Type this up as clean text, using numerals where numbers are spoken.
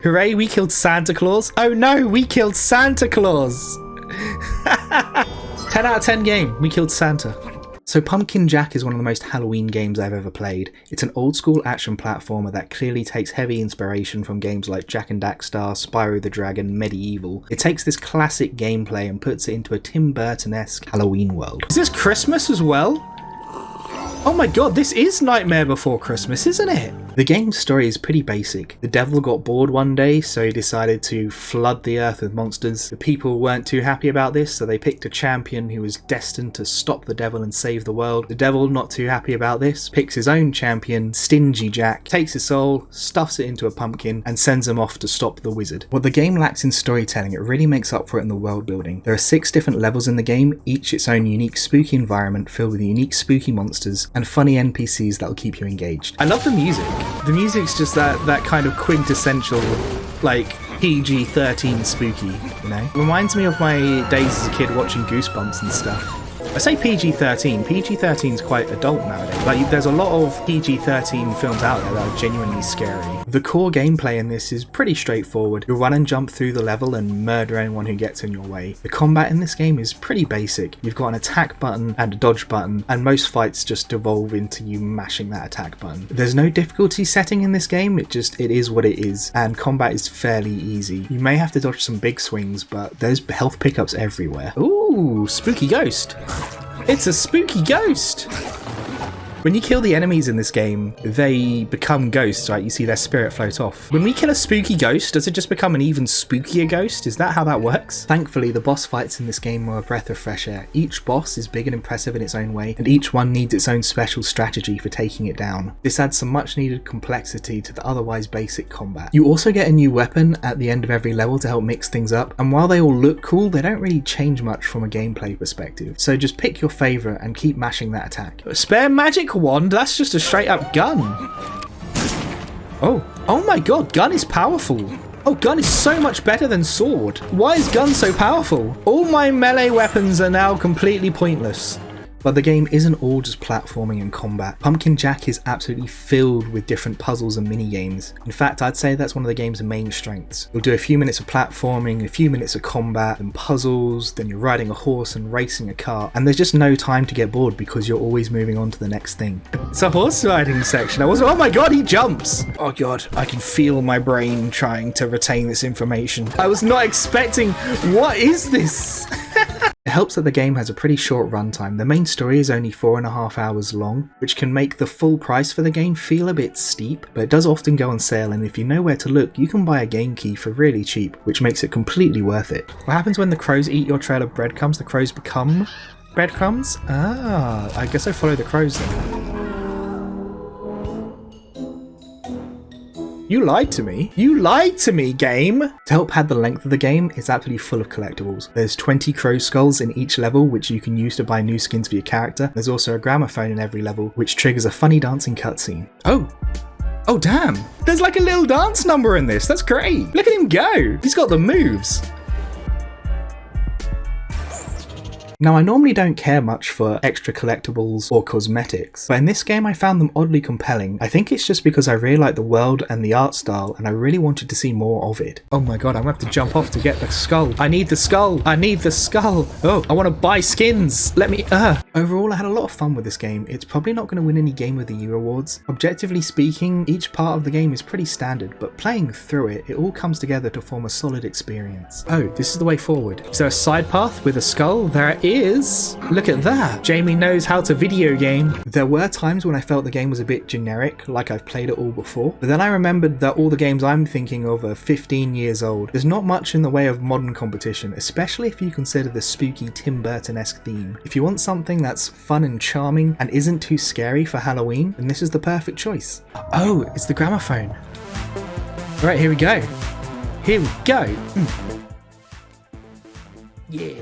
Hooray, we killed Santa Claus. Oh no, we killed Santa Claus. 10 out of 10 game, we killed Santa. So Pumpkin Jack is one of the most Halloween games I've ever played. It's an old school action platformer that clearly takes heavy inspiration from games like Jak and Daxter, Spyro the Dragon, Medieval. It takes this classic gameplay and puts it into a Tim Burton-esque Halloween world. Is this Christmas as well? Oh my god, this is Nightmare Before Christmas, isn't it? The game's story is pretty basic. The devil got bored one day, so he decided to flood the earth with monsters. The people weren't too happy about this, so they picked a champion who was destined to stop the devil and save the world. The devil, not too happy about this, picks his own champion, Stingy Jack, takes his soul, stuffs it into a pumpkin, and sends him off to stop the wizard. What the game lacks in storytelling, it really makes up for it in the world building. There are 6 different levels in the game, each its own unique spooky environment filled with unique spooky monsters and funny NPCs that'll keep you engaged. I love the music. The music's just that kind of quintessential, like, PG-13 spooky, you know? Reminds me of my days as a kid watching Goosebumps and stuff. I say PG-13. PG-13 is quite adult nowadays. Like, there's a lot of PG-13 films out there that are genuinely scary. The core gameplay in this is pretty straightforward. You'll run and jump through the level and murder anyone who gets in your way. The combat in this game is pretty basic. You've got an attack button and a dodge button, and most fights just devolve into you mashing that attack button. There's no difficulty setting in this game, it is what it is, and combat is fairly easy. You may have to dodge some big swings, but there's health pickups everywhere. Ooh, spooky ghost. It's a spooky ghost! When you kill the enemies in this game, they become ghosts, right? You see their spirit float off. When we kill a spooky ghost, does it just become an even spookier ghost? Is that how that works? Thankfully, the boss fights in this game are a breath of fresh air. Each boss is big and impressive in its own way, and each one needs its own special strategy for taking it down. This adds some much needed complexity to the otherwise basic combat. You also get a new weapon at the end of every level to help mix things up, and while they all look cool, they don't really change much from a gameplay perspective. So just pick your favourite and keep mashing that attack. Spare magic wand? That's just a straight up gun. Oh my god, gun is powerful. Oh, gun is so much better than sword. Why is gun so powerful? All my melee weapons are now completely pointless. But the game isn't all just platforming and combat. Pumpkin Jack is absolutely filled with different puzzles and mini-games. In fact, I'd say that's one of the game's main strengths. You'll do a few minutes of platforming, a few minutes of combat, and puzzles, then you're riding a horse and racing a cart, and there's just no time to get bored because you're always moving on to the next thing. It's a horse riding section. Oh my god, he jumps! Oh god, I can feel my brain trying to retain this information. I was not expecting... What is this? It helps that the game has a pretty short runtime. The main story is only 4.5 hours long, which can make the full price for the game feel a bit steep, but it does often go on sale, and if you know where to look, you can buy a game key for really cheap, which makes it completely worth it. What happens when the crows eat your trail of breadcrumbs? The crows become breadcrumbs? Ah, I guess I follow the crows then. You lied to me. You lied to me, game! To help pad the length of the game, it's absolutely full of collectibles. There's 20 crow skulls in each level, which you can use to buy new skins for your character. There's also a gramophone in every level, which triggers a funny dancing cutscene. Oh damn! There's like a little dance number in this, that's great! Look at him go! He's got the moves! Now, I normally don't care much for extra collectibles or cosmetics, but in this game I found them oddly compelling. I think it's just because I really like the world and the art style, and I really wanted to see more of it. Oh my god, I'm gonna have to jump off to get the skull. I need the skull! I need the skull! Oh, I want to buy skins! Let me, Overall, I had a lot of fun with this game. It's probably not going to win any Game of the Year awards. Objectively speaking, each part of the game is pretty standard, but playing through it, it all comes together to form a solid experience. Oh, this is the way forward. Is there a side path with a skull? There is. Look at that. Jamie knows how to video game. There were times when I felt the game was a bit generic, like I've played it all before, but then I remembered that all the games I'm thinking of are 15 years old. There's not much in the way of modern competition, especially if you consider the spooky Tim Burton-esque theme. If you want something that's fun and charming and isn't too scary for Halloween, then this is the perfect choice. Oh, it's the gramophone. Right, here we go. Here we go. Yeah.